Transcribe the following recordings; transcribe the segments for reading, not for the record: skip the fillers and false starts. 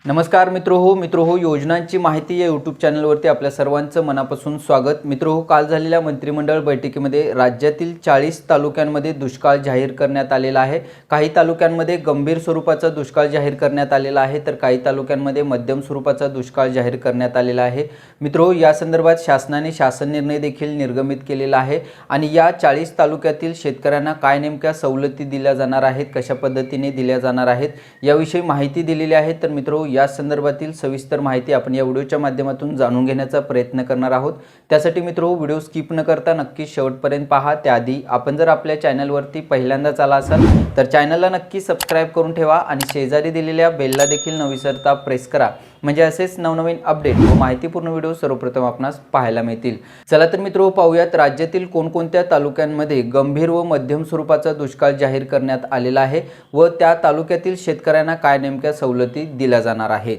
नमस्कार मित्रो योजनांची माहिती या यूट्यूब चॅनलवरती आपल्या सर्वांचं मनापासून स्वागत। मित्रो काल झालेल्या मंत्रिमंडळ बैठकीमध्ये राज्यातील 40 तालुक्यांमध्ये दुष्काळ जाहीर करण्यात आलेला आहे। काही तालुक्यांमध्ये गंभीर स्वरूपाचा दुष्काळ जाहीर करण्यात आलेला आहे तर काही तालुक्यांमध्ये मध्यम स्वरूपाचा दुष्काळ जाहीर करण्यात आलेला आहे। मित्रो या संदर्भात शासनाने शासन निर्णय देखील निर्गमित केलेला आहे आणि या 40 तालुक्यातील शेतकऱ्यांना काय नेमक्या सवलती दिल्या जाणार आहेत, कशा पद्धतीने दिल्या जाणार आहेत याविषयी माहिती दिलेली आहे। तर मित्रो या संदर्भातील सविस्तर माहिती आपण या व्हिडिओच्या माध्यमातून जाणून घेण्याचा प्रयत्न करणार आहोत। त्यासाठी मित्रो व्हिडिओ स्किप न करता नक्की शेवटपर्यंत पहा। त्याआधी आपण जर आपल्या चॅनलवरती पहिल्यांदाच आला असाल तर चॅनलला नक्की सबस्क्राइब करून ठेवा आणि शेजारी दिलेल्या बेलला देखील न विसरता प्रेस करा, म्हणजे असेच नवनवीन अपडेट व माहितीपूर्ण व्हिडिओ सर्वप्रथम आपणास पाहायला मिळतील। चला तर मित्रो पाहूयात राज्यातील कोणकोणत्या तालुक्यांमध्ये गंभीर व मध्यम स्वरूपाचा दुष्काळ जाहीर करण्यात आलेला आहे व त्या तालुक्यातील शेतकऱ्यांना काय नेमक्या सवलती दिल्या जाणार आहेत।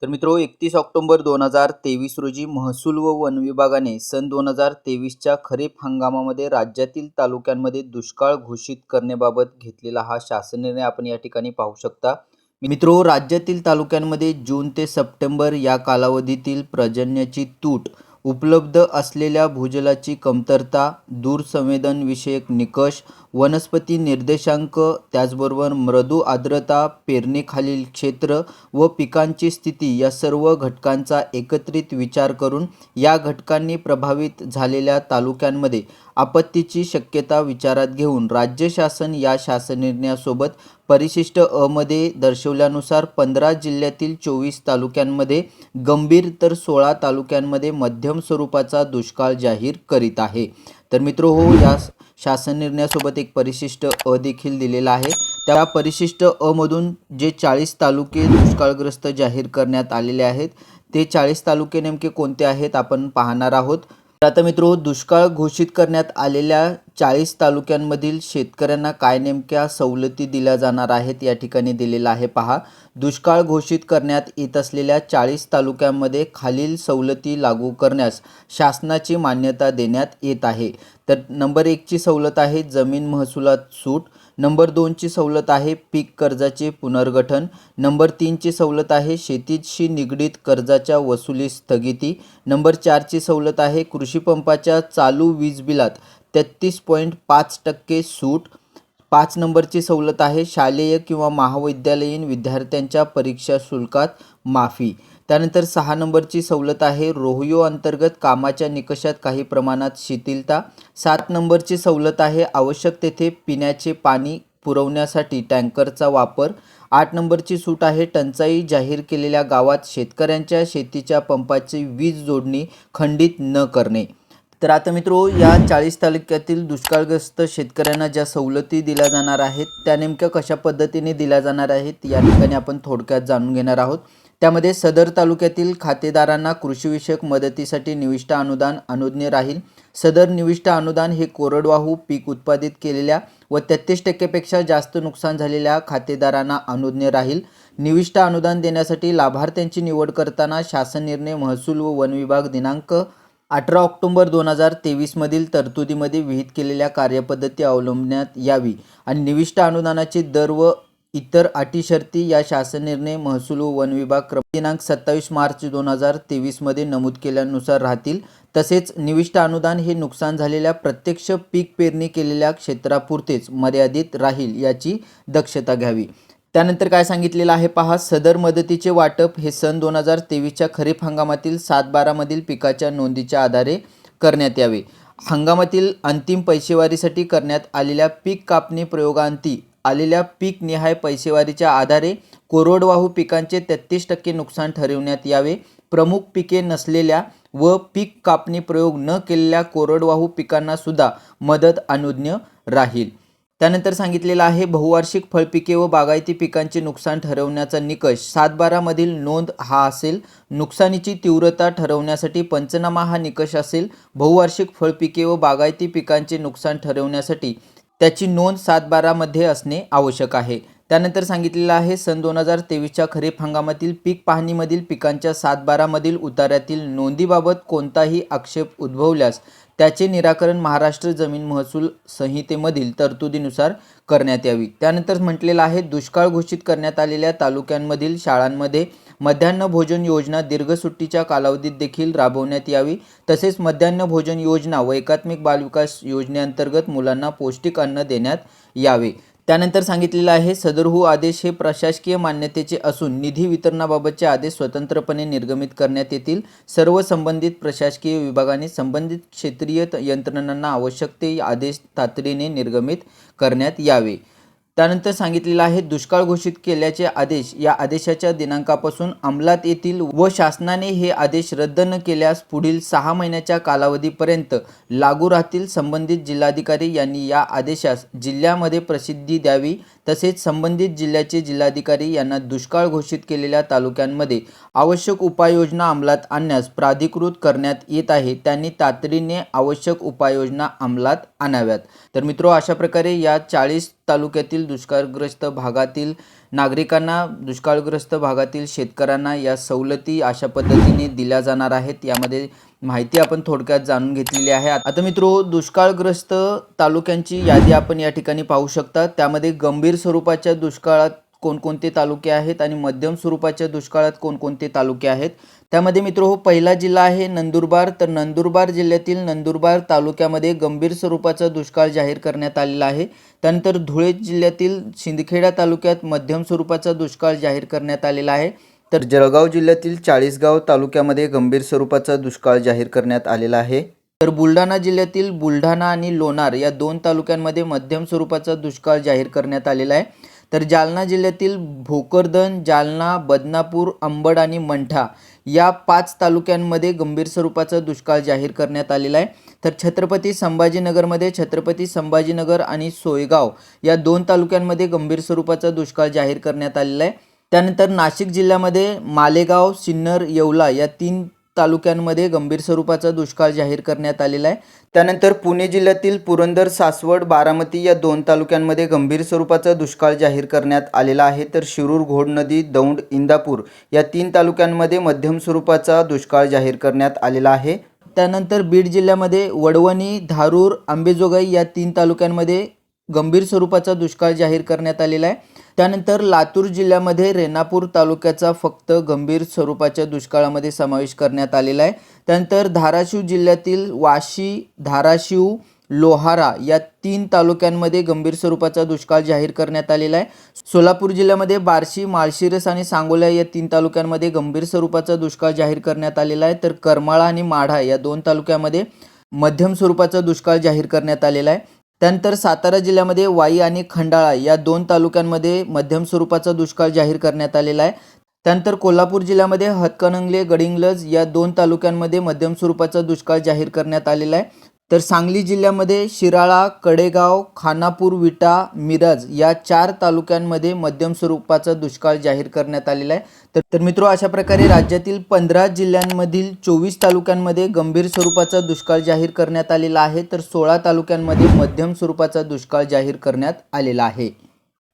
तर मित्रो 31 ऑक्टोबर 2023 रोजी महसूल व वन विभागाने सन 2023च्या खरीप हंगामामध्ये राज्यातील तालुक्यांमध्ये दुष्काळ घोषित करण्याबाबत घेतलेला हा शासन निर्णय आपण या ठिकाणी पाहू शकता। मित्रो राज्यातील तालुक्यांमध्ये जून ते सप्टेंबर या कालावधीतील पर्जन्याची तूट, उपलब्ध असलेल्या भूजलाची कमतरता, दूरसंवेदन विषयक निकष, वनस्पती निर्देशांक, त्याचबरोबर मृदू आर्द्रता, पेरणीखालील क्षेत्र व पिकांची स्थिती या सर्व घटकांचा एकत्रित विचार करून या घटकांनी प्रभावित झालेल्या तालुक्यांमध्ये आपत्तीची शक्यता विचारात घेऊन राज्य शासन या शासन निर्णयासोबत परिशिष्ट अ मध्ये दर्शवल्यानुसार 15 जिल्ह्यातील 24 तालुक्यांमध्ये गंभीर तर 16 तालुक्यांमध्ये मध्यम स्वरूपाचा दुष्काळ जाहीर करीत आहे। तर मित्रो या शासन निर्णयासोबत एक परिशिष्ट अ देखील दिलेला आहे। त्या परिशिष्ट अ मधून जे 40 तालुके दुष्काळग्रस्त जाहीर करण्यात आलेले आहेत ते 40 तालुके नेमके कोणते आहेत आपण पाहणार आहोत। आता मित्रो दुष्काळ घोषित करण्यात आलेल्या 40 तालुक्यांमधील शेतकऱ्यांना काय नेमक्या सवलती दिल्या जाणार आहेत या ठिकाणी दिलेला आहे पहा। दुष्काळ घोषित करण्यात येत असलेल्या 40 तालुक्यांमध्ये खालील सवलती लागू करण्यास शासनाची मान्यता देण्यात येत आहे। तर नंबर 1 ची सवलत आहे जमीन महसुलात सूट, नंबर 2 ची सवलत आहे पीक कर्जाचे पुनर्गठन, नंबर 3 ची सवलत आहे शेतीशी निगडीत कर्जाच्या वसुली स्थगिती, नंबर 4 ची सवलत आहे कृषी पंपाच्या चालू वीज बिलात 33.5% सूट, 5 नंबरची सवलत आहे शालेय किंवा महाविद्यालयीन विद्यार्थ्यांच्या परीक्षा शुल्कात माफी, त्यानंतर 6 नंबरची सवलत आहे रोहियो अंतर्गत कामाच्या निकषात काही प्रमाणात शिथिलता, 7 नंबरची सवलत आहे आवश्यक तेथे पिण्याचे पाणी पुरवण्यासाठी टँकरचा वापर, 8 नंबरची सूट आहे टंचाई जाहीर केलेल्या गावात शेतकऱ्यांच्या शेतीच्या पंपाची वीज जोडणी खंडित न करणे। तर आता मित्रो या 40 तालुक्यातील दुष्काळग्रस्त शेतकऱ्यांना ज्या सवलती दिल्या जाणार आहेत त्या नेमक्या कशा पद्धतीने दिल्या जाणार आहेत या ठिकाणी आपण थोडक्यात जाणून घेणार आहोत। त्यामध्ये सदर तालुक्यातील खातेदारांना कृषीविषयक मदतीसाठी निविष्ठा अनुदान अनुज्ञेय राहील। सदर निविष्ठा अनुदान हे कोरडवाहू पीक उत्पादित केलेल्या व 33% पेक्षा जास्त नुकसान झालेल्या खातेदारांना अनुज्ञेय राहील। निविष्ठा अनुदान देण्यासाठी लाभार्थ्यांची निवड करताना शासन निर्णय महसूल व वन विभाग दिनांक 18 ऑक्टोबर 2023 मधील तरतुदीमध्ये विहित केलेल्या कार्यपद्धती अवलंबण्यात यावी आणि निविष्ठा अनुदानाचे दर व इतर अटी शर्ती या शासन निर्णय महसूल व वन विभाग दिनांक 27 मार्च 2023 मध्ये नमूद केल्यानुसार राहतील। तसेच निविष्ठा अनुदान हे नुकसान झालेल्या प्रत्यक्ष पीक पेरणी केलेल्या क्षेत्रापुरतेच मर्यादित राहील याची दक्षता घ्यावी। त्यानंतर काय सांगितलेलं आहे पहा, सदर मदतीचे वाटप हे सन 2023च्या खरीप हंगामातील 7-12 मधील पिकाच्या नोंदीच्या आधारे करण्यात यावे। हंगामातील अंतिम पैसेवारीसाठी करण्यात आलेल्या पीक कापणी प्रयोगांती आलेल्या पीक निहाय पैसेवारीच्या आधारे कोरडवाहू पिकांचे 33% नुकसान ठरविण्यात यावे। प्रमुख पिके नसलेल्या व पीक कापणी प्रयोग न केलेल्या कोरडवाहू पिकांना सुद्धा मदत अनुज्ञेय राहील। त्यानंतर सांगितलेलं आहे बहुवार्षिक फळपिके व बागायती पिकांचे नुकसान ठरवण्याचा निकष 7-12 मधील नोंद हा असेल। नुकसानीची तीव्रता ठरवण्यासाठी पंचनामा हा निकष असेल। बहुवार्षिक फळपिके व बागायती पिकांचे नुकसान ठरवण्यासाठी त्याची नोंद 7-12 मध्ये असणे आवश्यक आहे। त्यानंतर सांगितलेलं आहे सन 2023च्या खरीप हंगामातील पीक पाहणीमधील पिकांच्या 7-12 मधील उतार्यातील नोंदीबाबत कोणताही आक्षेप उद्भवल्यास त्याचे निराकरण महाराष्ट्र जमीन महसूल संहितेमधील तरतुदीनुसार करण्यात यावी। त्यानंतर म्हटलेलं आहे दुष्काळ घोषित करण्यात आलेल्या तालुक्यांमधील शाळांमध्ये मध्यान्ह भोजन योजना दीर्घ सुट्टीच्या कालावधीत देखील राबवण्यात यावी। तसेच मध्यान्ह भोजन योजना व एकात्मिक बालविकास योजनेअंतर्गत मुलांना पौष्टिक अन्न देण्यात यावे। त्यानंतर सांगितलेलं आहे सदरहू आदेश हे प्रशासकीय मान्यतेचे असून निधी वितरणाबाबतचे आदेश स्वतंत्रपणे निर्गमित करण्यात येतील। सर्व संबंधित प्रशासकीय विभागांनी संबंधित क्षेत्रीय यंत्रणांना आवश्यक ते आदेश तातडीने निर्गमित करण्यात यावे। त्यानंतर सांगितलेलं आहे दुष्काळ घोषित केल्याचे आदेश या आदेशाच्या दिनांकापासून अंमलात येतील व शासनाने हे आदेश रद्द न केल्यास पुढील 6 महिन्याच्या कालावधीपर्यंत लागू राहतील। संबंधित जिल्हाधिकारी यांनी या आदेशास जिल्ह्यामध्ये प्रसिद्धी द्यावी। तसेच संबंधित जिल्ह्याचे जिल्हाधिकारी यांना दुष्काळ घोषित केलेल्या तालुक्यांमध्ये आवश्यक उपाययोजना अंमलात आणण्यास प्राधिकृत करण्यात येत आहे। त्यांनी तातडीने आवश्यक उपाययोजना अंमलात आणाव्यात। तर मित्रो, अशा प्रकारे या 40 तालुक्यातील दुष्काळग्रस्त भागातील नागरिकांना, दुष्काळग्रस्त भागातील शेतकऱ्यांना या सवलती अशा पद्धतीने दिल्या जाणार आहेत। यामध्ये माहिती आपण थोडक्यात जाणून घेतलेली आहे। आता मित्रो, दुष्काळग्रस्त तालुक्यांची यादी आपण या ठिकाणी पाहू शकता। त्यामध्ये गंभीर स्वरूपाच्या दुष्काळात कोणकोणते तालुके आहेत आणि मध्यम स्वरूपाच्या दुष्काळात कोणकोणते तालुके आहेत। त्यामध्ये मित्रो, पहिला जिल्हा आहे नंदुरबार। तर नंदुरबार जिल्ह्यातील नंदुरबार तालुक्यामध्ये गंभीर स्वरूपाचा दुष्काळ जाहीर करण्यात आलेला आहे। त्यानंतर धुळे जिल्ह्यातील शिंदखेडा तालुक्यात मध्यम स्वरूपाचा दुष्काळ जाहीर करण्यात आलेला आहे। तर जळगाव जिल्ह्यातील चाळीसगाव तालुक्यामध्ये गंभीर स्वरूपाचा दुष्काळ जाहीर करण्यात आलेला आहे। तर बुलढाणा जिल्ह्यातील बुलढाणा आणि लोणार या 2 तालुक्यांमध्ये मध्यम स्वरूपाचा दुष्काळ जाहीर करण्यात आलेला आहे। तर जालना जिल्ह्यातील भोकरदन, जालना, बदनापूर, अंबड आणि मंठा या 5 तालुक्यांमध्ये गंभीर स्वरूपाचा दुष्काळ जाहीर करण्यात आलेला आहे। तर छत्रपती संभाजीनगरमध्ये छत्रपती संभाजीनगर आणि सोयगाव या 2 तालुक्यांमध्ये गंभीर स्वरूपाचा दुष्काळ जाहीर करण्यात आलेला आहे। त्यानंतर नाशिक जिल्ह्यामध्ये मालेगाव, सिन्नर, येवला या 3 तालुक्यांमध्ये गंभीर स्वरूपाचा दुष्काळ जाहीर करण्यात आलेला आहे। त्यानंतर पुणे जिल्ह्यातील पुरंदर, सासवड, बारामती या 2 तालुक्यांमध्ये गंभीर स्वरूपाचा दुष्काळ जाहीर करण्यात आलेला आहे। तर शिरूर, घोडनदी, दौंड, इंदापूर या 3 तालुक्यांमध्ये मध्यम स्वरूपाचा दुष्काळ जाहीर करण्यात आलेला आहे। त्यानंतर बीड जिल्ह्यामध्ये वडवणी, धारूर, अंबेजोगाई या 3 तालुक्यांमध्ये गंभीर स्वरूपाचा दुष्काळ जाहीर करण्यात आलेला आहे। त्यानंतर लातूर जिल्ह्यामध्ये रेणापूर तालुक्याचा फक्त गंभीर स्वरूपाच्या दुष्काळामध्ये समावेश करण्यात आलेला आहे। त्यानंतर धाराशिव जिल्ह्यातील वाशी, धाराशिव, लोहारा या 3 तालुक्यांमध्ये गंभीर स्वरूपाचा दुष्काळ जाहीर करण्यात आलेला आहे। सोलापूर जिल्ह्यामध्ये बार्शी, माळशिरस आणि सांगोला या 3 तालुक्यांमध्ये गंभीर स्वरूपाचा दुष्काळ जाहीर करण्यात आलेला आहे। तर करमाळा आणि माढा या 2 तालुक्यामध्ये मध्यम स्वरूपाचा दुष्काळ जाहीर करण्यात आलेला आहे। त्यानंतर सातारा जिल्ह्यामध्ये वाई आणि खंडाळा या 2 तालुक्यांमध्ये मध्यम स्वरूपाचा दुष्काळ जाहीर करण्यात आलेला आहे। त्यानंतर कोल्हापूर जिल्ह्यामध्ये हातकणंगले, गडिंग्लज या 2 तालुक्यांमध्ये मध्यम स्वरूपाचा दुष्काळ जाहीर करण्यात आलेला आहे। तर सांगली जिल्ह्यामध्ये शिराळा, कडेगाव, खानापूर, विटा, मिरज या 4 तालुक्यांमध्ये मध्यम स्वरूपाचा दुष्काळ जाहीर करण्यात आलेला आहे। तर मित्रो, अशा प्रकारे राज्यातील 15 जिल्ह्यांमधील 24 तालुक्यांमध्ये गंभीर स्वरूपाचा दुष्काळ जाहीर करण्यात आलेला आहे। तर 16 तालुक्यांमध्ये मध्यम स्वरूपाचा दुष्काळ जाहीर करण्यात आलेला आहे।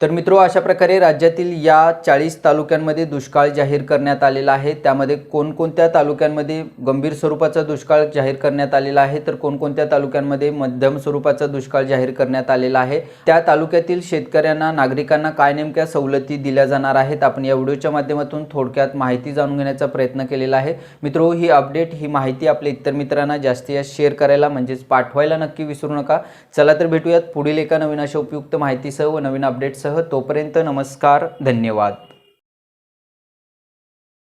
तर मित्रो, अशा प्रकारे राज्यातील या 40 तालुक्यांमध्ये दुष्काळ जाहीर करण्यात आलेला आहे। त्यामध्ये कोणकोणत्या तालुक्यांमध्ये गंभीर स्वरूपाचा दुष्काळ जाहीर करण्यात आलेला आहे, तर कोणकोणत्या तालुक्यांमध्ये मध्यम स्वरूपाचा दुष्काळ जाहीर करण्यात आलेला आहे, त्या तालुक्यातील शेतकऱ्यांना, नागरिकांना काय नेमक्या सवलती दिल्या जाणार आहेत, आपण या व्हिडिओच्या माध्यमातून थोडक्यात माहिती जाणून घेण्याचा प्रयत्न केलेला आहे। मित्रो, ही अपडेट, ही माहिती आपल्या इतर मित्रांना जास्तीत जास्त शेअर करायला म्हणजेच पाठवायला नक्की विसरू नका। चला तर भेटूयात पुढील एका नवीन अशा उपयुक्त माहितीसह व नवीन अपडेट्स। तोपर्यंत नमस्कार, धन्यवाद।